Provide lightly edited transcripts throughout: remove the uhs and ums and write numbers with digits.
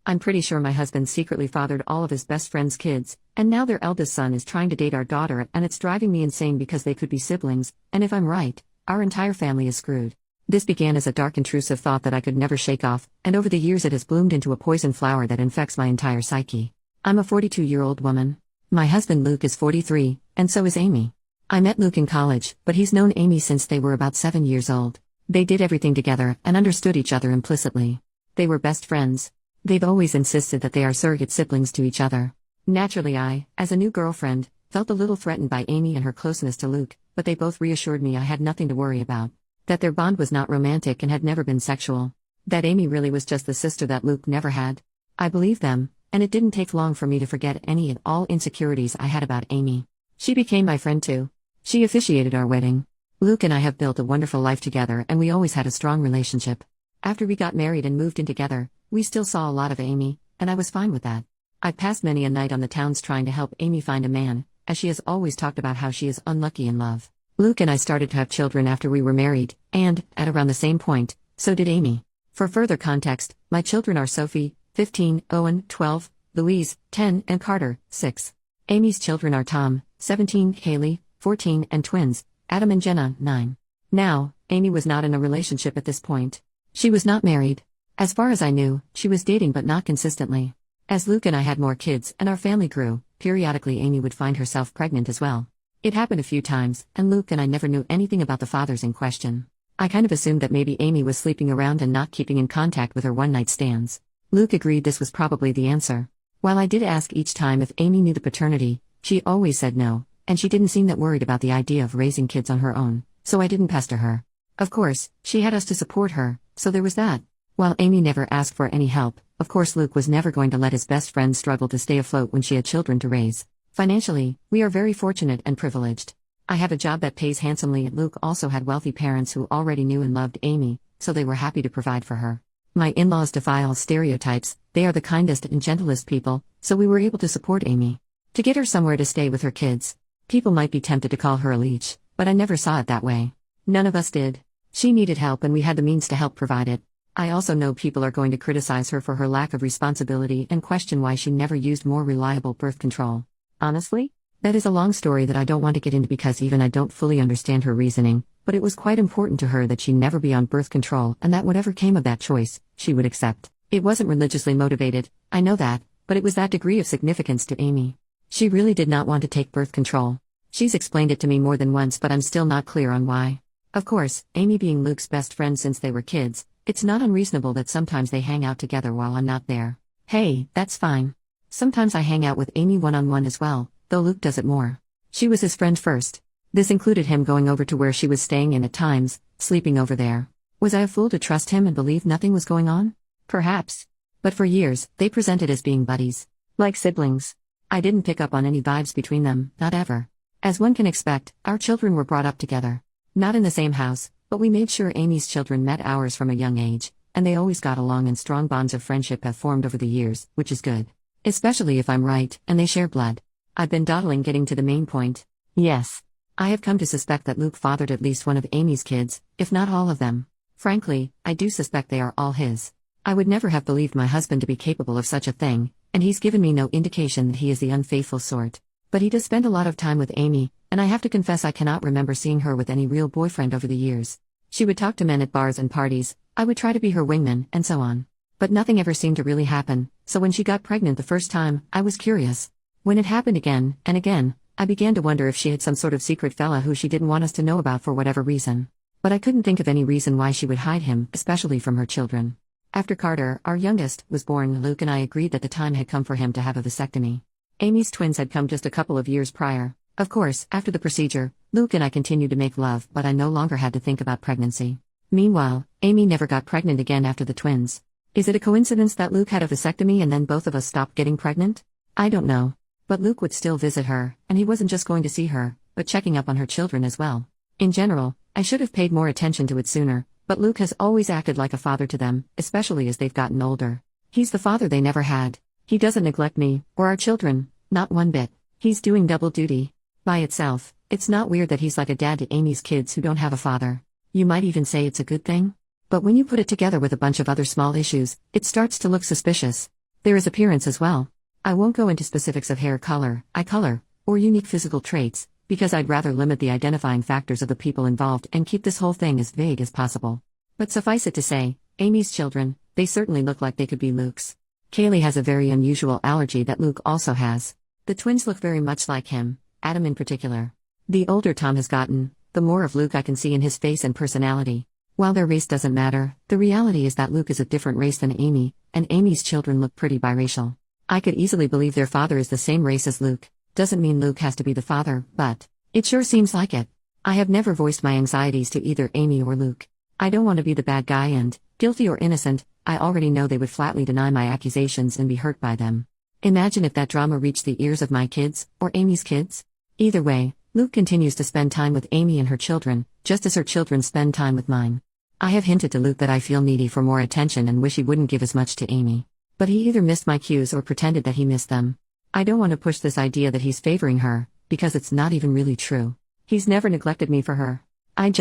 I'm pretty sure my husband secretly fathered all of his best friend's kids, and now their eldest son is trying to date our daughter, and it's driving me insane because they could be siblings, and if I'm right, our entire family is screwed. This began as a dark intrusive thought that I could never shake off, and over the years it has bloomed into a poison flower that infects my entire psyche. I'm a 42-year-old woman. My husband Luke is 43, and so is Amy. I met Luke in college, but he's known Amy since they were about 7 years old. They did everything together and understood each other implicitly. They were best friends. They've always insisted that they are surrogate siblings to each other. Naturally I, as a new girlfriend, felt a little threatened by Amy and her closeness to Luke, but they both reassured me I had nothing to worry about. That their bond was not romantic and had never been sexual. That Amy really was just the sister that Luke never had. I believed them, and it didn't take long for me to forget any and all insecurities I had about Amy. She became my friend too. She officiated our wedding. Luke and I have built a wonderful life together, and we always had a strong relationship. After we got married and moved in together, we still saw a lot of Amy, and I was fine with that. I've passed many a night on the towns trying to help Amy find a man, as she has always talked about how she is unlucky in love. Luke and I started to have children after we were married, and, at around the same point, so did Amy. For further context, my children are Sophie, 15, Owen, 12, Louise, 10, and Carter, 6. Amy's children are Tom, 17, Haley, 14, and twins, Adam and Jenna, 9. Now, Amy was not in a relationship at this point. She was not married. As far as I knew, she was dating but not consistently. As Luke and I had more kids and our family grew, periodically Amy would find herself pregnant as well. It happened a few times, and Luke and I never knew anything about the fathers in question. I kind of assumed that maybe Amy was sleeping around and not keeping in contact with her one-night stands. Luke agreed this was probably the answer. While I did ask each time if Amy knew the paternity, she always said no, and she didn't seem that worried about the idea of raising kids on her own, so I didn't pester her. Of course, she had us to support her, so there was that. While Amy never asked for any help, of course Luke was never going to let his best friend struggle to stay afloat when she had children to raise. Financially, we are very fortunate and privileged. I have a job that pays handsomely, and Luke also had wealthy parents who already knew and loved Amy, so they were happy to provide for her. My in-laws defy all stereotypes, they are the kindest and gentlest people, so we were able to support Amy. To get her somewhere to stay with her kids. People might be tempted to call her a leech, but I never saw it that way. None of us did. She needed help and we had the means to help provide it. I also know people are going to criticize her for her lack of responsibility and question why she never used more reliable birth control. Honestly, that is a long story that I don't want to get into because even I don't fully understand her reasoning, but it was quite important to her that she never be on birth control and that whatever came of that choice, she would accept. It wasn't religiously motivated, I know that, but it was that degree of significance to Amy. She really did not want to take birth control. She's explained it to me more than once, but I'm still not clear on why. Of course, Amy being Luke's best friend since they were kids, it's not unreasonable that sometimes they hang out together while I'm not there. Hey, that's fine. Sometimes I hang out with Amy one-on-one as well, though Luke does it more. She was his friend first. This included him going over to where she was staying and at times, sleeping over there. Was I a fool to trust him and believe nothing was going on? Perhaps. But for years, they presented as being buddies. Like siblings. I didn't pick up on any vibes between them, not ever. As one can expect, our children were brought up together. Not in the same house, but we made sure Amy's children met ours from a young age, and they always got along and strong bonds of friendship have formed over the years, which is good. Especially if I'm right, and they share blood. I've been dawdling getting to the main point. Yes. I have come to suspect that Luke fathered at least one of Amy's kids, if not all of them. Frankly, I do suspect they are all his. I would never have believed my husband to be capable of such a thing, and he's given me no indication that he is the unfaithful sort. But he does spend a lot of time with Amy, and I have to confess I cannot remember seeing her with any real boyfriend over the years. She would talk to men at bars and parties, I would try to be her wingman, and so on. But nothing ever seemed to really happen, so when she got pregnant the first time, I was curious. When it happened again, and again, I began to wonder if she had some sort of secret fella who she didn't want us to know about for whatever reason. But I couldn't think of any reason why she would hide him, especially from her children. After Carter, our youngest, was born, Luke and I agreed that the time had come for him to have a vasectomy. Amy's twins had come just a couple of years prior. Of course, after the procedure, Luke and I continued to make love, but I no longer had to think about pregnancy. Meanwhile, Amy never got pregnant again after the twins. Is it a coincidence that Luke had a vasectomy and then both of us stopped getting pregnant? I don't know. But Luke would still visit her, and he wasn't just going to see her, but checking up on her children as well. In general, I should have paid more attention to it sooner, but Luke has always acted like a father to them, especially as they've gotten older. He's the father they never had. He doesn't neglect me, or our children, not one bit. He's doing double duty. By itself, it's not weird that he's like a dad to Amy's kids who don't have a father. You might even say it's a good thing. But when you put it together with a bunch of other small issues, it starts to look suspicious. There is appearance as well. I won't go into specifics of hair color, eye color, or unique physical traits, because I'd rather limit the identifying factors of the people involved and keep this whole thing as vague as possible. But suffice it to say, Amy's children, they certainly look like they could be Luke's. Kaylee has a very unusual allergy that Luke also has. The twins look very much like him, Adam in particular. The older Tom has gotten, the more of Luke I can see in his face and personality. While their race doesn't matter, the reality is that Luke is a different race than Amy, and Amy's children look pretty biracial. I could easily believe their father is the same race as Luke. Doesn't mean Luke has to be the father, but it sure seems like it. I have never voiced my anxieties to either Amy or Luke. I don't want to be the bad guy and, guilty or innocent, I already know they would flatly deny my accusations and be hurt by them. Imagine if that drama reached the ears of my kids, or Amy's kids. Either way, Luke continues to spend time with Amy and her children, just as her children spend time with mine. I have hinted to Luke that I feel needy for more attention and wish he wouldn't give as much to Amy. But he either missed my cues or pretended that he missed them. I don't want to push this idea that he's favoring her, because it's not even really true. He's never neglected me for her. I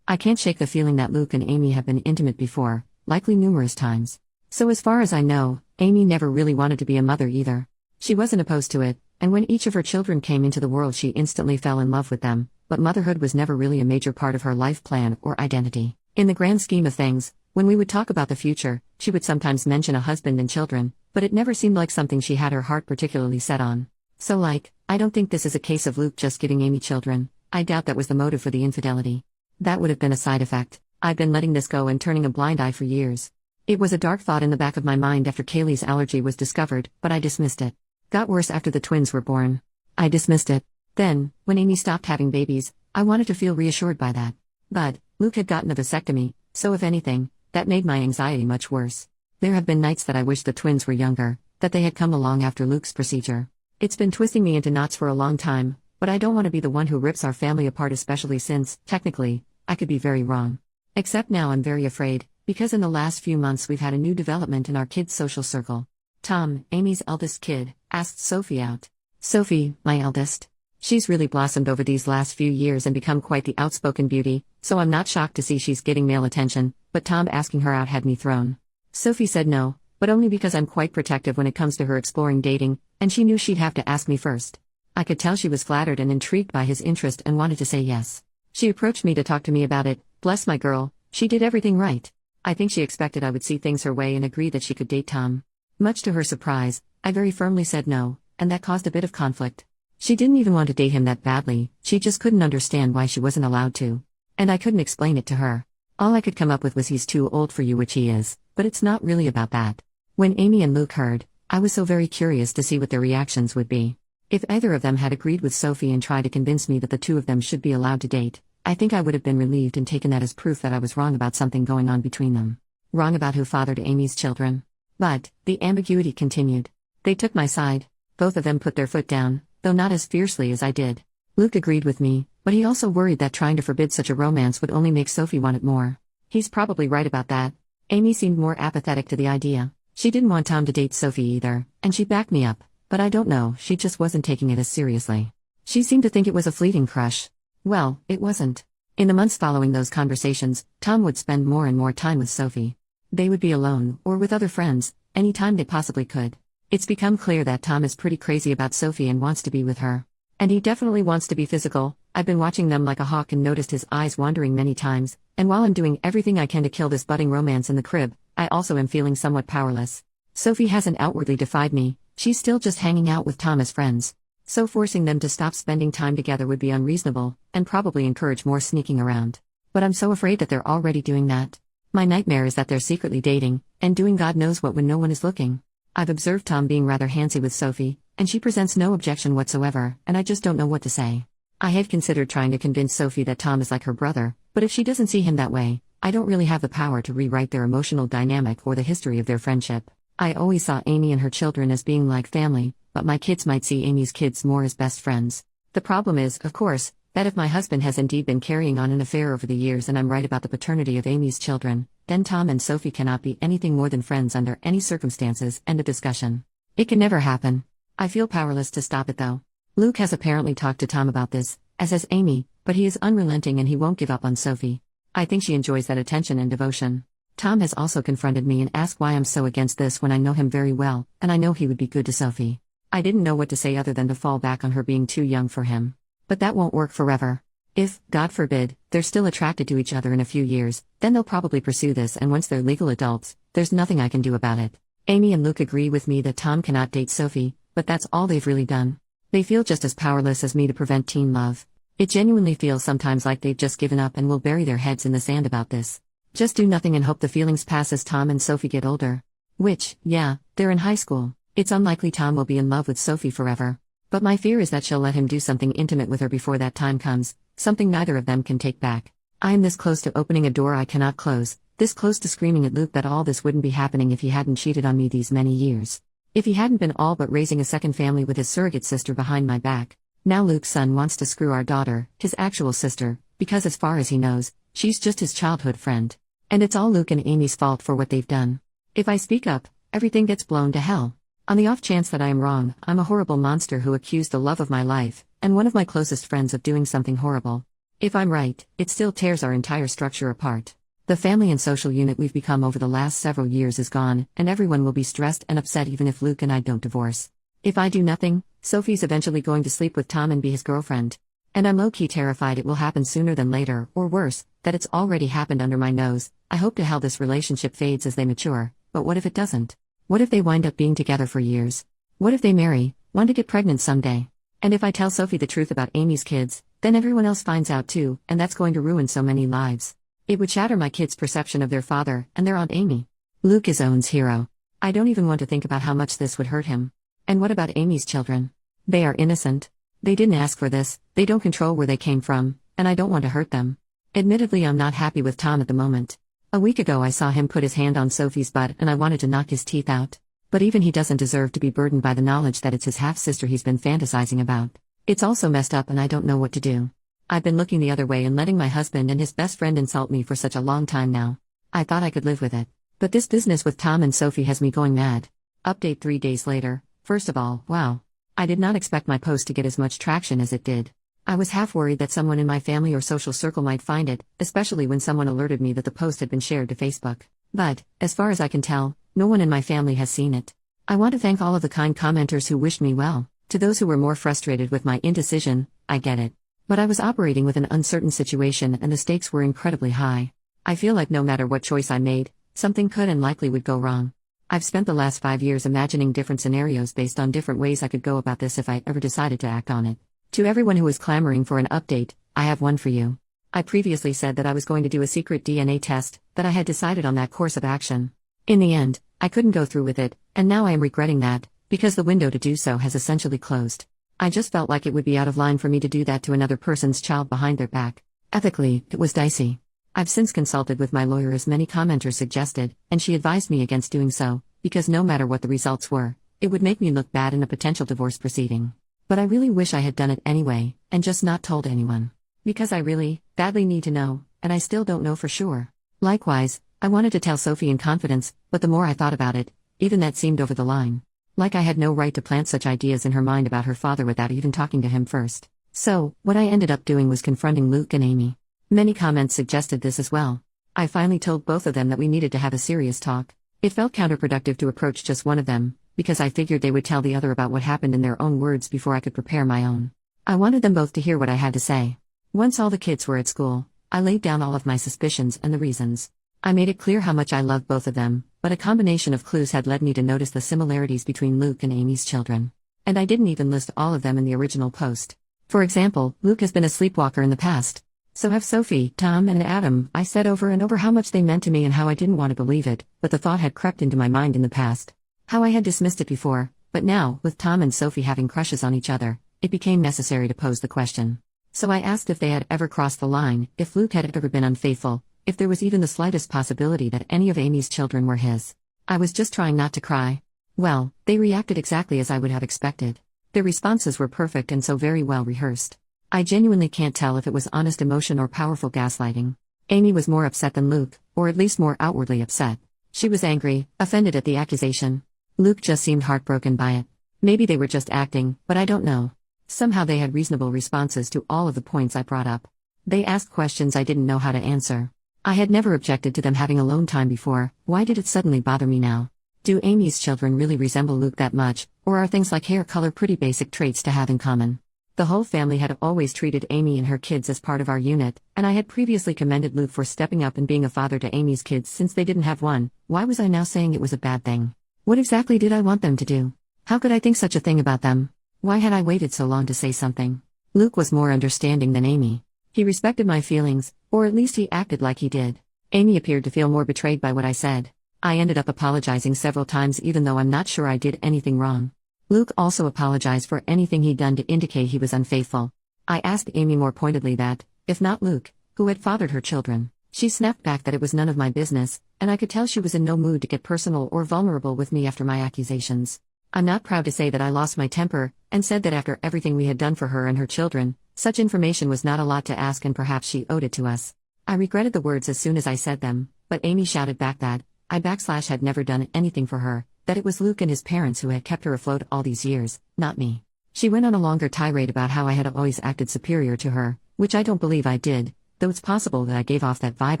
can't shake the feeling that Luke and Amy have been intimate before, likely numerous times. So as far as I know, Amy never really wanted to be a mother either. She wasn't opposed to it, and when each of her children came into the world she instantly fell in love with them, but motherhood was never really a major part of her life plan or identity. In the grand scheme of things, when we would talk about the future, she would sometimes mention a husband and children, but it never seemed like something she had her heart particularly set on. So I don't think this is a case of Luke just giving Amy children. I doubt that was the motive for the infidelity. That would have been a side effect. I've been letting this go and turning a blind eye for years. It was a dark thought in the back of my mind after Kaylee's allergy was discovered, but I dismissed it. Got worse after the twins were born. I dismissed it. Then, when Amy stopped having babies, I wanted to feel reassured by that. But Luke had gotten a vasectomy, so if anything, that made my anxiety much worse. There have been nights that I wished the twins were younger, that they had come along after Luke's procedure. It's been twisting me into knots for a long time, but I don't want to be the one who rips our family apart, especially since, technically, I could be very wrong. Except now I'm very afraid, because in the last few months we've had a new development in our kids' social circle. Tom, Amy's eldest kid, asked Sophie out. Sophie, my eldest. She's really blossomed over these last few years and become quite the outspoken beauty, so I'm not shocked to see she's getting male attention, but Tom asking her out had me thrown. Sophie said no, but only because I'm quite protective when it comes to her exploring dating, and she knew she'd have to ask me first. I could tell she was flattered and intrigued by his interest and wanted to say yes. She approached me to talk to me about it. Bless my girl, she did everything right. I think she expected I would see things her way and agree that she could date Tom. Much to her surprise, I very firmly said no, and that caused a bit of conflict. She didn't even want to date him that badly, she just couldn't understand why she wasn't allowed to. And I couldn't explain it to her. All I could come up with was he's too old for you, which he is, but it's not really about that. When Amy and Luke heard, I was so very curious to see what their reactions would be. If either of them had agreed with Sophie and tried to convince me that the two of them should be allowed to date, I think I would have been relieved and taken that as proof that I was wrong about something going on between them. Wrong about who fathered Amy's children. But the ambiguity continued. They took my side. Both of them put their foot down, though not as fiercely as I did. Luke agreed with me, but he also worried that trying to forbid such a romance would only make Sophie want it more. He's probably right about that. Amy seemed more apathetic to the idea. She didn't want Tom to date Sophie either, and she backed me up, but I don't know, she just wasn't taking it as seriously. She seemed to think it was a fleeting crush. Well, it wasn't. In the months following those conversations, Tom would spend more and more time with Sophie. They would be alone, or with other friends, any time they possibly could. It's become clear that Tom is pretty crazy about Sophie and wants to be with her. And he definitely wants to be physical. I've been watching them like a hawk and noticed his eyes wandering many times, and while I'm doing everything I can to kill this budding romance in the crib, I also am feeling somewhat powerless. Sophie hasn't outwardly defied me, she's still just hanging out with Tom as friends. So forcing them to stop spending time together would be unreasonable, and probably encourage more sneaking around. But I'm so afraid that they're already doing that. My nightmare is that they're secretly dating, and doing God knows what when no one is looking. I've observed Tom being rather handsy with Sophie, and she presents no objection whatsoever, and I just don't know what to say. I have considered trying to convince Sophie that Tom is like her brother, but if she doesn't see him that way, I don't really have the power to rewrite their emotional dynamic or the history of their friendship. I always saw Amy and her children as being like family, but my kids might see Amy's kids more as best friends. The problem is, of course, that if my husband has indeed been carrying on an affair over the years and I'm right about the paternity of Amy's children, then Tom and Sophie cannot be anything more than friends under any circumstances, end of discussion. It can never happen. I feel powerless to stop it though. Luke has apparently talked to Tom about this, as has Amy, but he is unrelenting and he won't give up on Sophie. I think she enjoys that attention and devotion. Tom has also confronted me and asked why I'm so against this when I know him very well, and I know he would be good to Sophie. I didn't know what to say other than to fall back on her being too young for him. But that won't work forever. If, God forbid, they're still attracted to each other in a few years, then they'll probably pursue this, and once they're legal adults, there's nothing I can do about it. Amy and Luke agree with me that Tom cannot date Sophie, but that's all they've really done. They feel just as powerless as me to prevent teen love. It genuinely feels sometimes like they've just given up and will bury their heads in the sand about this. Just do nothing and hope the feelings pass as Tom and Sophie get older. Which, yeah, they're in high school. It's unlikely Tom will be in love with Sophie forever. But my fear is that she'll let him do something intimate with her before that time comes, something neither of them can take back. I am this close to opening a door I cannot close, this close to screaming at Luke that all this wouldn't be happening if he hadn't cheated on me these many years. If he hadn't been all but raising a second family with his surrogate sister behind my back. Now Luke's son wants to screw our daughter, his actual sister, because as far as he knows, she's just his childhood friend. And it's all Luke and Amy's fault for what they've done. If I speak up, everything gets blown to hell. On the off chance that I am wrong, I'm a horrible monster who accused the love of my life, and one of my closest friends of doing something horrible. If I'm right, it still tears our entire structure apart. The family and social unit we've become over the last several years is gone, and everyone will be stressed and upset even if Luke and I don't divorce. If I do nothing, Sophie's eventually going to sleep with Tom and be his girlfriend. And I'm low-key terrified it will happen sooner than later, or worse, that it's already happened under my nose. I hope to hell this relationship fades as they mature, but what if it doesn't? What if they wind up being together for years? What if they marry, want to get pregnant someday? And if I tell Sophie the truth about Amy's kids, then everyone else finds out too, and that's going to ruin so many lives. It would shatter my kids' perception of their father and their Aunt Amy. Luke is Owen's hero. I don't even want to think about how much this would hurt him. And what about Amy's children? They are innocent. They didn't ask for this, they don't control where they came from, and I don't want to hurt them. Admittedly, I'm not happy with Tom at the moment. A week ago I saw him put his hand on Sophie's butt and I wanted to knock his teeth out. But even he doesn't deserve to be burdened by the knowledge that it's his half-sister he's been fantasizing about. It's also messed up and I don't know what to do. I've been looking the other way and letting my husband and his best friend insult me for such a long time now. I thought I could live with it. But this business with Tom and Sophie has me going mad. Update 3 days later. First of all, wow. I did not expect my post to get as much traction as it did. I was half worried that someone in my family or social circle might find it, especially when someone alerted me that the post had been shared to Facebook. But, as far as I can tell, no one in my family has seen it. I want to thank all of the kind commenters who wished me well. To those who were more frustrated with my indecision, I get it. But I was operating with an uncertain situation and the stakes were incredibly high. I feel like no matter what choice I made, something could and likely would go wrong. I've spent the last 5 years imagining different scenarios based on different ways I could go about this if I ever decided to act on it. To everyone who is clamoring for an update, I have one for you. I previously said that I was going to do a secret DNA test, that I had decided on that course of action. In the end, I couldn't go through with it, and now I am regretting that, because the window to do so has essentially closed. I just felt like it would be out of line for me to do that to another person's child behind their back. Ethically, it was dicey. I've since consulted with my lawyer as many commenters suggested, and she advised me against doing so, because no matter what the results were, it would make me look bad in a potential divorce proceeding. But I really wish I had done it anyway, and just not told anyone. Because I really, badly need to know, and I still don't know for sure. Likewise, I wanted to tell Sophie in confidence, but the more I thought about it, even that seemed over the line. Like I had no right to plant such ideas in her mind about her father without even talking to him first. So, what I ended up doing was confronting Luke and Amy. Many comments suggested this as well. I finally told both of them that we needed to have a serious talk. It felt counterproductive to approach just one of them, because I figured they would tell the other about what happened in their own words before I could prepare my own. I wanted them both to hear what I had to say. Once all the kids were at school, I laid down all of my suspicions and the reasons. I made it clear how much I loved both of them, but a combination of clues had led me to notice the similarities between Luke and Amy's children. And I didn't even list all of them in the original post. For example, Luke has been a sleepwalker in the past. So have Sophie, Tom, and Adam. I said over and over how much they meant to me and how I didn't want to believe it, but the thought had crept into my mind in the past. How I had dismissed it before, but now, with Tom and Sophie having crushes on each other, it became necessary to pose the question. So I asked if they had ever crossed the line, if Luke had ever been unfaithful, if there was even the slightest possibility that any of Amy's children were his. I was just trying not to cry. Well, they reacted exactly as I would have expected. Their responses were perfect and so very well rehearsed. I genuinely can't tell if it was honest emotion or powerful gaslighting. Amy was more upset than Luke, or at least more outwardly upset. She was angry, offended at the accusation. Luke just seemed heartbroken by it. Maybe they were just acting, but I don't know. Somehow they had reasonable responses to all of the points I brought up. They asked questions I didn't know how to answer. I had never objected to them having alone time before. Why did it suddenly bother me now? Do Amy's children really resemble Luke that much, or are things like hair color pretty basic traits to have in common? The whole family had always treated Amy and her kids as part of our unit, and I had previously commended Luke for stepping up and being a father to Amy's kids since they didn't have one. Why was I now saying it was a bad thing? What exactly did I want them to do? How could I think such a thing about them? Why had I waited so long to say something? Luke was more understanding than Amy. He respected my feelings, or at least he acted like he did. Amy appeared to feel more betrayed by what I said. I ended up apologizing several times even though I'm not sure I did anything wrong. Luke also apologized for anything he'd done to indicate he was unfaithful. I asked Amy more pointedly that, if not Luke, who had fathered her children. She snapped back that it was none of my business, and I could tell she was in no mood to get personal or vulnerable with me after my accusations. I'm not proud to say that I lost my temper, and said that after everything we had done for her and her children, such information was not a lot to ask and perhaps she owed it to us. I regretted the words as soon as I said them, but Amy shouted back that I had never done anything for her, that it was Luke and his parents who had kept her afloat all these years, not me. She went on a longer tirade about how I had always acted superior to her, which I don't believe I did, though it's possible that I gave off that vibe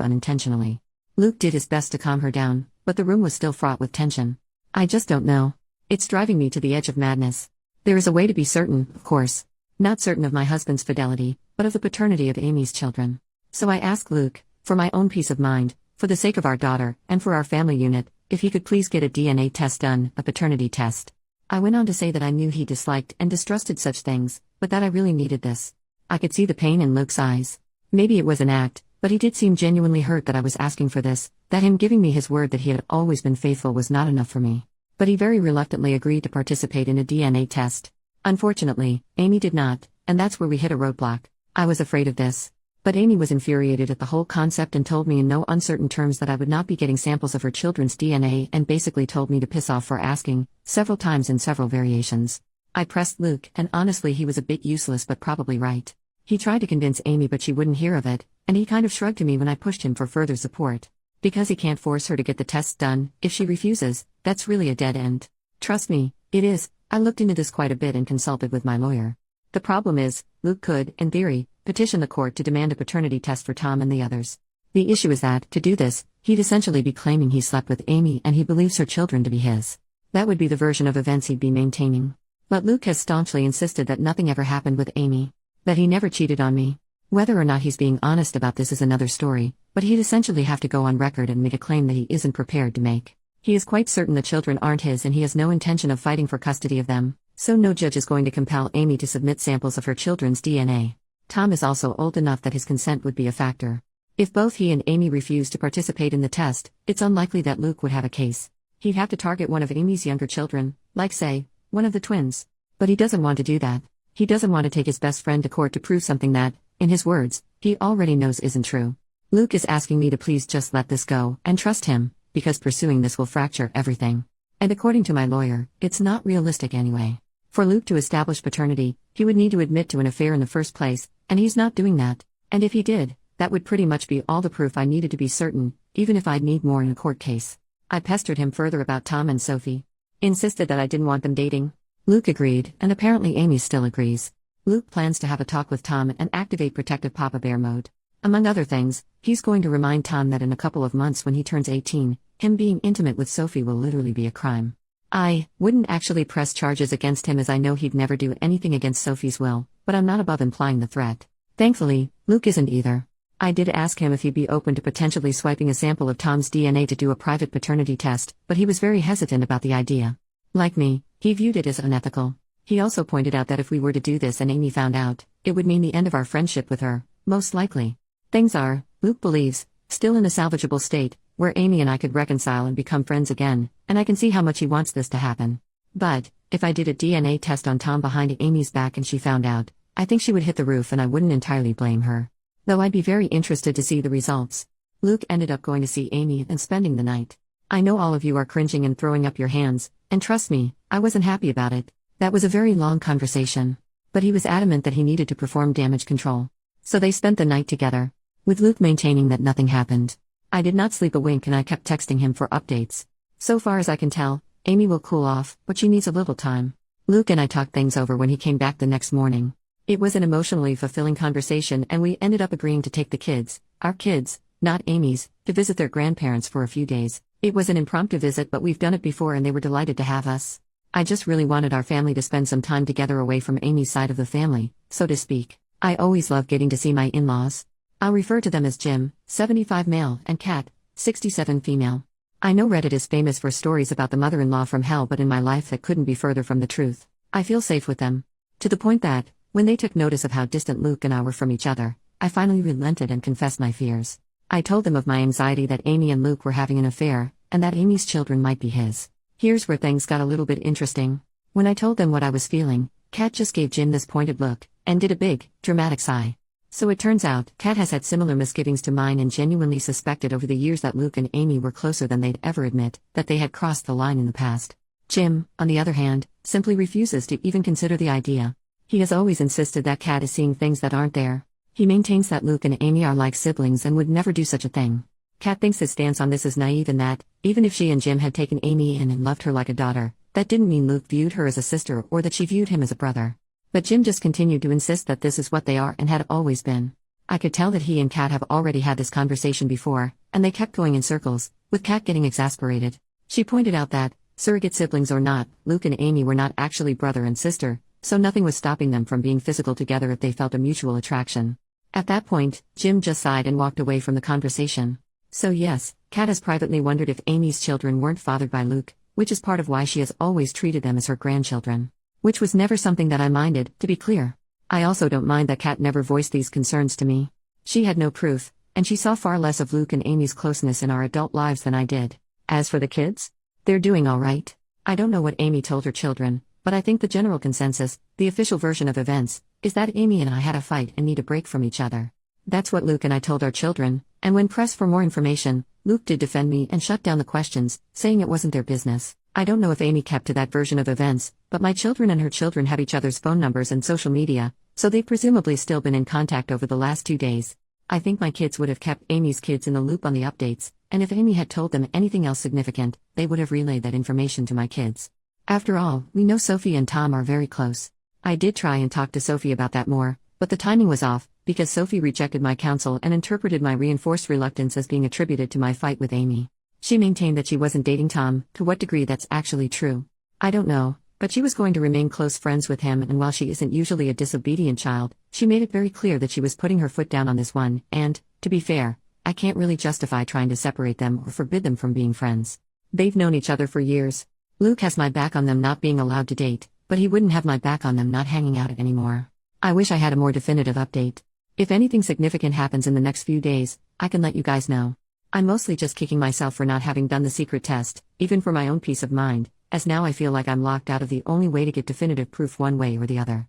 unintentionally. Luke did his best to calm her down, but the room was still fraught with tension. I just don't know. It's driving me to the edge of madness. There is a way to be certain, of course. Not certain of my husband's fidelity, but of the paternity of Amy's children. So I asked Luke, for my own peace of mind, for the sake of our daughter, and for our family unit, if he could please get a DNA test done, a paternity test. I went on to say that I knew he disliked and distrusted such things, but that I really needed this. I could see the pain in Luke's eyes. Maybe it was an act, but he did seem genuinely hurt that I was asking for this, that him giving me his word that he had always been faithful was not enough for me. But he very reluctantly agreed to participate in a DNA test. Unfortunately, Amy did not, and that's where we hit a roadblock. I was afraid of this. But Amy was infuriated at the whole concept and told me in no uncertain terms that I would not be getting samples of her children's DNA and basically told me to piss off for asking, several times in several variations. I pressed Luke, and honestly he was a bit useless but probably right. He tried to convince Amy but she wouldn't hear of it, and he kind of shrugged to me when I pushed him for further support. Because he can't force her to get the tests done, if she refuses, that's really a dead end. Trust me, it is. I looked into this quite a bit and consulted with my lawyer. The problem is, Luke could, in theory, petition the court to demand a paternity test for Tom and the others. The issue is that, to do this, he'd essentially be claiming he slept with Amy and he believes her children to be his. That would be the version of events he'd be maintaining. But Luke has staunchly insisted that nothing ever happened with Amy. That he never cheated on me. Whether or not he's being honest about this is another story, but he'd essentially have to go on record and make a claim that he isn't prepared to make. He is quite certain the children aren't his and he has no intention of fighting for custody of them, so no judge is going to compel Amy to submit samples of her children's DNA. Tom is also old enough that his consent would be a factor. If both he and Amy refuse to participate in the test, it's unlikely that Luke would have a case. He'd have to target one of Amy's younger children, like say, one of the twins. But he doesn't want to do that. He doesn't want to take his best friend to court to prove something that, in his words, he already knows isn't true. Luke is asking me to please just let this go and trust him, because pursuing this will fracture everything. And according to my lawyer, it's not realistic anyway. For Luke to establish paternity, he would need to admit to an affair in the first place, and he's not doing that. And if he did, that would pretty much be all the proof I needed to be certain, even if I'd need more in a court case. I pestered him further about Tom and Sophie. Insisted that I didn't want them dating. Luke agreed, and apparently Amy still agrees. Luke plans to have a talk with Tom and activate protective Papa Bear mode. Among other things, he's going to remind Tom that in a couple of months when he turns 18, him being intimate with Sophie will literally be a crime. I wouldn't actually press charges against him as I know he'd never do anything against Sophie's will, but I'm not above implying the threat. Thankfully, Luke isn't either. I did ask him if he'd be open to potentially swiping a sample of Tom's DNA to do a private paternity test, but he was very hesitant about the idea. Like me, he viewed it as unethical. He also pointed out that if we were to do this and Amy found out, it would mean the end of our friendship with her, most likely. Things are, Luke believes, still in a salvageable state, where Amy and I could reconcile and become friends again, and I can see how much he wants this to happen. But, if I did a DNA test on Tom behind Amy's back and she found out, I think she would hit the roof and I wouldn't entirely blame her. Though I'd be very interested to see the results. Luke ended up going to see Amy and spending the night. I know all of you are cringing and throwing up your hands, and trust me, I wasn't happy about it. That was a very long conversation. But he was adamant that he needed to perform damage control. So they spent the night together, with Luke maintaining that nothing happened. I did not sleep a wink and I kept texting him for updates. So far as I can tell, Amy will cool off, but she needs a little time. Luke and I talked things over when he came back the next morning. It was an emotionally fulfilling conversation and we ended up agreeing to take the kids, our kids, not Amy's, to visit their grandparents for a few days. It was an impromptu visit, but we've done it before and they were delighted to have us. I just really wanted our family to spend some time together away from Amy's side of the family, so to speak. I always love getting to see my in-laws. I'll refer to them as Jim, 75 male, and Kat, 67 female. I know Reddit is famous for stories about the mother-in-law from hell, but in my life that couldn't be further from the truth. I feel safe with them. To the point that, when they took notice of how distant Luke and I were from each other, I finally relented and confessed my fears. I told them of my anxiety that Amy and Luke were having an affair, and that Amy's children might be his. Here's where things got a little bit interesting. When I told them what I was feeling, Kat just gave Jim this pointed look, and did a big, dramatic sigh. So it turns out, Kat has had similar misgivings to mine and genuinely suspected over the years that Luke and Amy were closer than they'd ever admit, that they had crossed the line in the past. Jim, on the other hand, simply refuses to even consider the idea. He has always insisted that Kat is seeing things that aren't there. He maintains that Luke and Amy are like siblings and would never do such a thing. Kat thinks his stance on this is naive and that, even if she and Jim had taken Amy in and loved her like a daughter, that didn't mean Luke viewed her as a sister or that she viewed him as a brother. But Jim just continued to insist that this is what they are and had always been. I could tell that he and Kat have already had this conversation before, and they kept going in circles, with Kat getting exasperated. She pointed out that, surrogate siblings or not, Luke and Amy were not actually brother and sister, so nothing was stopping them from being physical together if they felt a mutual attraction. At that point, Jim just sighed and walked away from the conversation. So yes, Kat has privately wondered if Amy's children weren't fathered by Luke, which is part of why she has always treated them as her grandchildren. Which was never something that I minded, to be clear. I also don't mind that Kat never voiced these concerns to me. She had no proof, and she saw far less of Luke and Amy's closeness in our adult lives than I did. As for the kids, they're doing all right. I don't know what Amy told her children, but I think the general consensus, the official version of events, is that Amy and I had a fight and need a break from each other. That's what Luke and I told our children, and when pressed for more information, Luke did defend me and shut down the questions, saying it wasn't their business. I don't know if Amy kept to that version of events, but my children and her children have each other's phone numbers and social media, so they've presumably still been in contact over the last 2 days. I think my kids would have kept Amy's kids in the loop on the updates, and if Amy had told them anything else significant, they would have relayed that information to my kids. After all, we know Sophie and Tom are very close. I did try and talk to Sophie about that more, but the timing was off, because Sophie rejected my counsel and interpreted my reinforced reluctance as being attributed to my fight with Amy. She maintained that she wasn't dating Tom. To what degree that's actually true, I don't know, but she was going to remain close friends with him, and while she isn't usually a disobedient child, she made it very clear that she was putting her foot down on this one, and, to be fair, I can't really justify trying to separate them or forbid them from being friends. They've known each other for years. Luke has my back on them not being allowed to date, but he wouldn't have my back on them not hanging out anymore. I wish I had a more definitive update. If anything significant happens in the next few days, I can let you guys know. I'm mostly just kicking myself for not having done the secret test, even for my own peace of mind, as now I feel like I'm locked out of the only way to get definitive proof one way or the other.